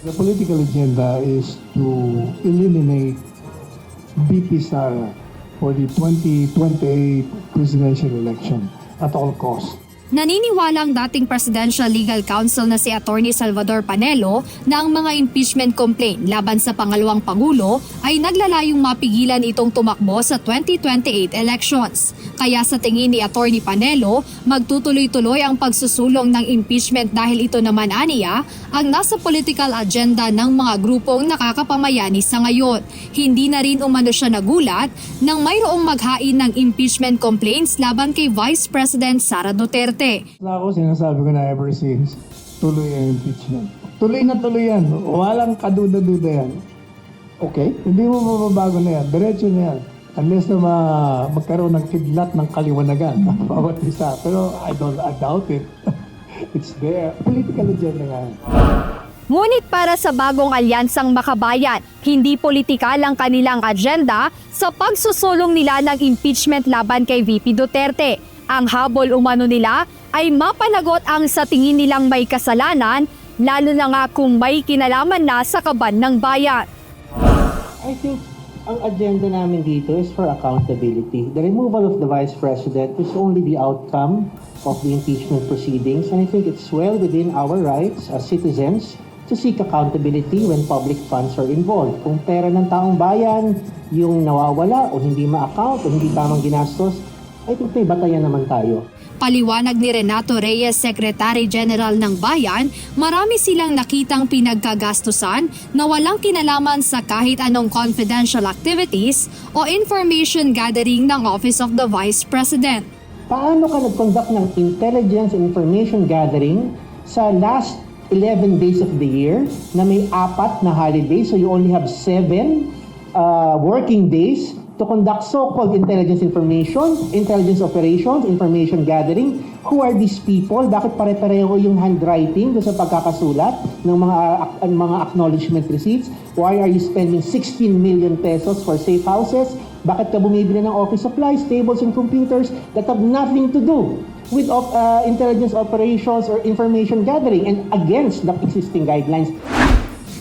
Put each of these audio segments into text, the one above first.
The political agenda is to eliminate BP Sara for the 2028 presidential election at all costs. Naniniwala ang dating Presidential Legal Counsel na si Attorney Salvador Panelo na ang mga impeachment complaint laban sa pangalawang Pangulo ay naglalayong mapigilan itong tumakbo sa 2028 elections. Kaya sa tingin ni Attorney Panelo, magtutuloy-tuloy ang pagsusulong ng impeachment dahil ito naman aniya ang nasa political agenda ng mga grupong nakakapamayani sa ngayon. Hindi na rin umano siya nagulat nang mayroong maghain ng impeachment complaints laban kay Vice President Sara Duterte. Ako, sinasabi ko na ever since, tuloy ang impeachment. Tuloy na tuloy yan. Walang kaduda-duda yan. Okay? Hindi mo mababago na yan. Diretso na yan. Unless na magkaroon ng kidlat ng kaliwanagan. Bawat isa. Pero I doubt it. It's there. Political agenda nga. Ngunit para sa bagong alyansang makabayan, hindi politikal ang kanilang agenda sa pagsusulong nila ng impeachment laban kay VP Duterte. Ang habol umano nila ay mapanagot ang sa tingin nilang may kasalanan, lalo na nga kung may kinalaman na sa kaban ng bayan. I think ang agenda namin dito is for accountability. The removal of the Vice President is only the outcome of the impeachment proceedings, and I think it's well within our rights as citizens to seek accountability when public funds are involved. Kung pera ng taong bayan yung nawawala o hindi ma-account o hindi tamang ginastos, I think may batayan naman tayo. Paliwanag ni Renato Reyes, Secretary General ng Bayan, marami silang nakitang pinagkagastusan na walang kinalaman sa kahit anong confidential activities o information gathering ng Office of the Vice President. Paano ka nag-conduct ng intelligence and information gathering sa last 11 days of the year na may 4 na holidays, so you only have 7 working days to conduct so-called intelligence information, intelligence operations, information gathering? Who are these people? Bakit pare-pareho yung handwriting doon sa pagkakasulat ng mga acknowledgement receipts? Why are you spending 16 million pesos for safe houses? Bakit ka bumibili ng office supplies, tables, and computers that have nothing to do with intelligence operations or information gathering and against the existing guidelines?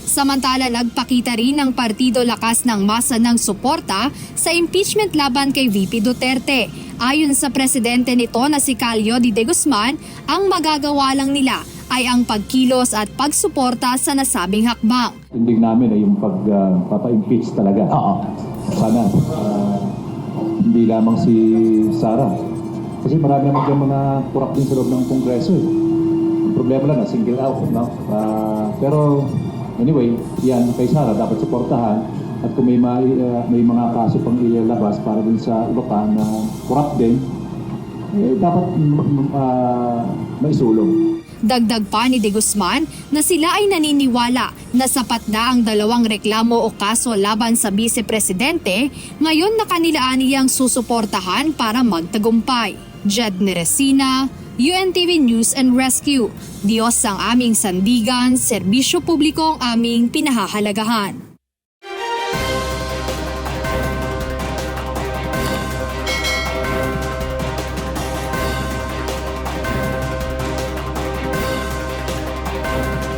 Samantala, nagpakita rin ng Partido Lakas ng Masa ng suporta sa impeachment laban kay VP Duterte. Ayon sa presidente nito na si Calio de Guzman, ang magagawa lang nila ay ang pagkilos at pagsuporta sa nasabing hakbang. Tindig namin ay yung papa-impeach talaga. Sana hindi lamang si Sara. Kasi marami naman yung mga kurap din sa loob ng Kongreso. Ang problema lang na single out. No? Pero anyway, yan kay Sara dapat suportahan at kung may mga kaso pang ilalabas para din sa iba pa na corrupt din, dapat maisulong. Dagdag pa ni De Guzman na sila ay naniniwala na sapat na ang 2 reklamo o kaso laban sa Vice-Presidente, ngayon na kanila aniyang susuportahan para magtagumpay. Jed Neresina, UNTV News and Rescue. Diyos ang aming sandigan, serbisyo publiko ang aming pinahahalagahan.